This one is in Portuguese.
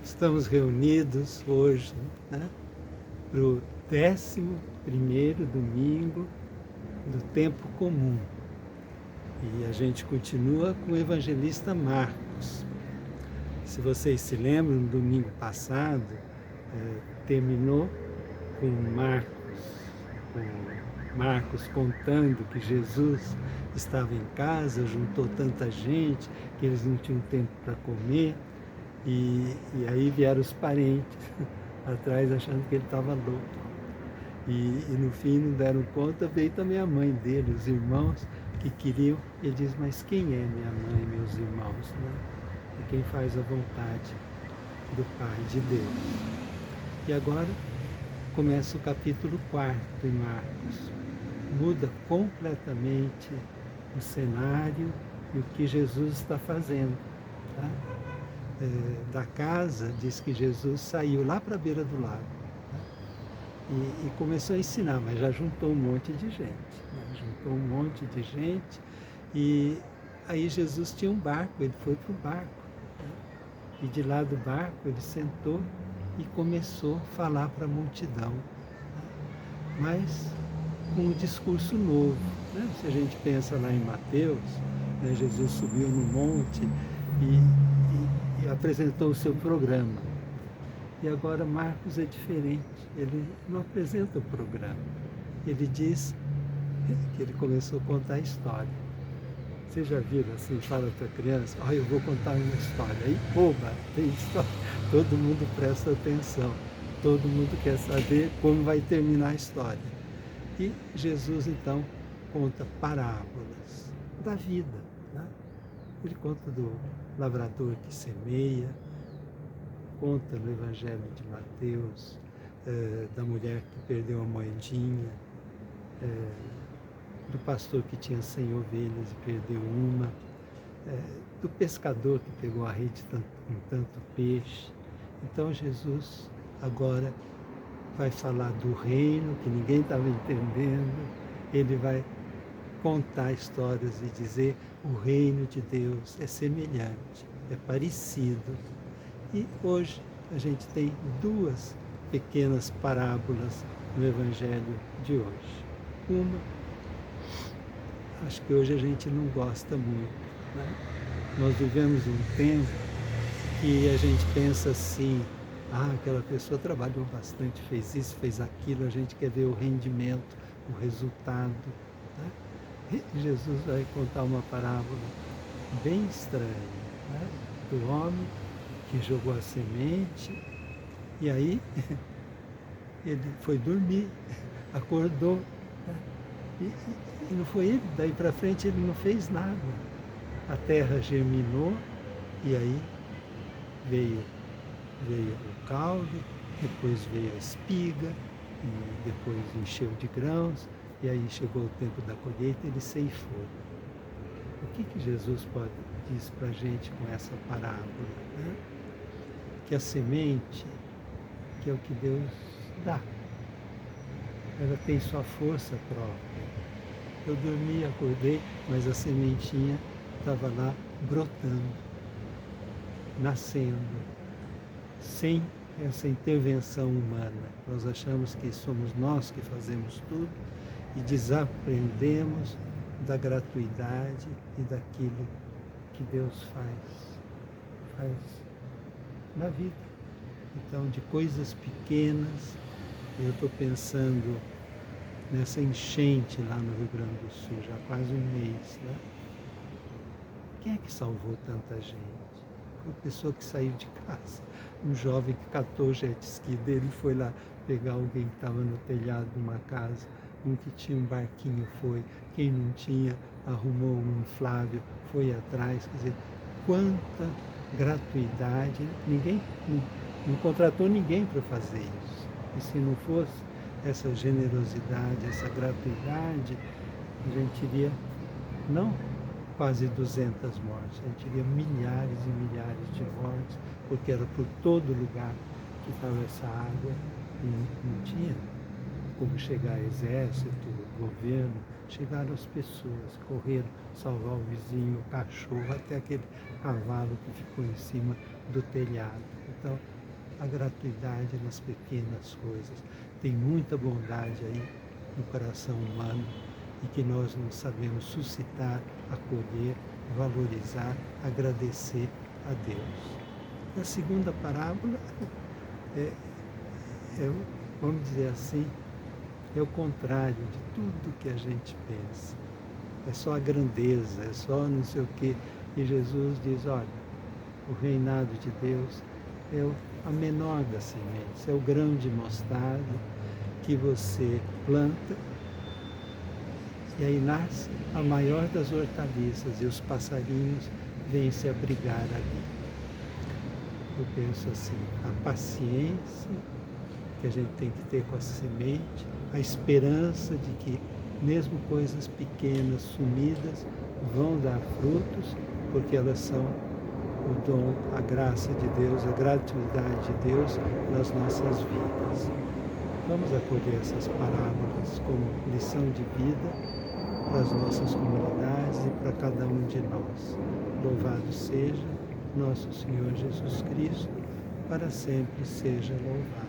Estamos reunidos hoje, né, para o 11º domingo do tempo comum. E a gente continua com o evangelista Marcos. Se vocês se lembram, no domingo passado, terminou com Marcos contando que Jesus estava em casa, juntou tanta gente que eles não tinham tempo para comer. E aí vieram os parentes atrás achando que ele estava louco. E no fim não deram conta, veio também a mãe dele, os irmãos que queriam. Ele diz, mas quem é minha mãe, meus irmãos? Né? É quem faz a vontade do Pai, de Deus. E agora começa o capítulo 4 em Marcos. Muda completamente o cenário e o que Jesus está fazendo. Tá? Da casa, diz que Jesus saiu lá para a beira do lago, né? E começou a ensinar, mas já juntou um monte de gente, né? Juntou um monte de gente, e aí Jesus tinha um barco, ele foi para o barco, né? E de lá do barco ele sentou e começou a falar para a multidão, né? Mas com um discurso novo, né? Se a gente pensa lá em Mateus, né? Jesus subiu no monte e apresentou o seu programa. E agora Marcos é diferente, ele não apresenta o programa. Ele diz que ele começou a contar a história. Você já viram assim, fala para a criança, olha, eu vou contar uma história. Aí, oba, tem história. Todo mundo presta atenção, todo mundo quer saber como vai terminar a história. E Jesus, então, conta parábolas da vida, né? Ele conta do lavrador que semeia, conta no Evangelho de Mateus, da mulher que perdeu a moedinha, do pastor que tinha 100 ovelhas e perdeu uma, do pescador que pegou a rede com tanto peixe. Então Jesus agora vai falar do reino que ninguém estava entendendo, ele vai contar histórias e dizer o reino de Deus é semelhante, é parecido. E hoje a gente tem duas pequenas parábolas no Evangelho de hoje. Uma, acho que hoje a gente não gosta muito, né? Nós vivemos um tempo que a gente pensa assim, aquela pessoa trabalhou bastante, fez isso, fez aquilo, a gente quer ver o rendimento, o resultado, né? E Jesus vai contar uma parábola bem estranha, né? Do homem que jogou a semente, e aí ele foi dormir, acordou, né? E não foi ele, daí para frente ele não fez nada. A terra germinou, e aí veio o caule, depois veio a espiga, e depois encheu de grãos, e aí chegou o tempo da colheita, ele ceifou. O que Jesus diz para a gente com essa parábola, né? Que a semente, que é o que Deus dá, ela tem sua força própria. Eu dormi, acordei, mas a sementinha estava lá brotando, nascendo, sem essa intervenção humana. Nós achamos que somos nós que fazemos tudo e desaprendemos da gratuidade e daquilo que Deus faz na vida. Então, de coisas pequenas, eu estou pensando nessa enchente lá no Rio Grande do Sul, já há quase um mês, né? Quem é que salvou tanta gente? Uma pessoa que saiu de casa, um jovem que catou o jet ski dele, foi lá pegar alguém que estava no telhado de uma casa, um que tinha um barquinho foi, quem não tinha arrumou um inflável, foi atrás, quer dizer, quanta gratuidade, ninguém não contratou ninguém para fazer isso. E se não fosse essa generosidade, essa gratuidade, a gente iria, não quase 200 mortes, a gente iria milhares e milhares de mortes, porque era por todo lugar que estava essa água e não tinha como chegar exército, governo, chegaram as pessoas, correram salvar o vizinho, o cachorro, até aquele cavalo que ficou em cima do telhado. Então, a gratuidade nas pequenas coisas. Tem muita bondade aí no coração humano e que nós não sabemos suscitar, acolher, valorizar, agradecer a Deus. A segunda parábola vamos dizer assim, é o contrário de tudo que a gente pensa. É só a grandeza, é só não sei o quê. E Jesus diz, olha, o reinado de Deus é a menor das sementes, é o grão de mostarda que você planta e aí nasce a maior das hortaliças e os passarinhos vêm se abrigar ali. Eu penso assim, a paciência que a gente tem que ter com a semente, a esperança de que mesmo coisas pequenas, sumidas, vão dar frutos, porque elas são o dom, a graça de Deus, a gratuidade de Deus nas nossas vidas. Vamos acolher essas parábolas como lição de vida para as nossas comunidades e para cada um de nós. Louvado seja nosso Senhor Jesus Cristo, para sempre seja louvado.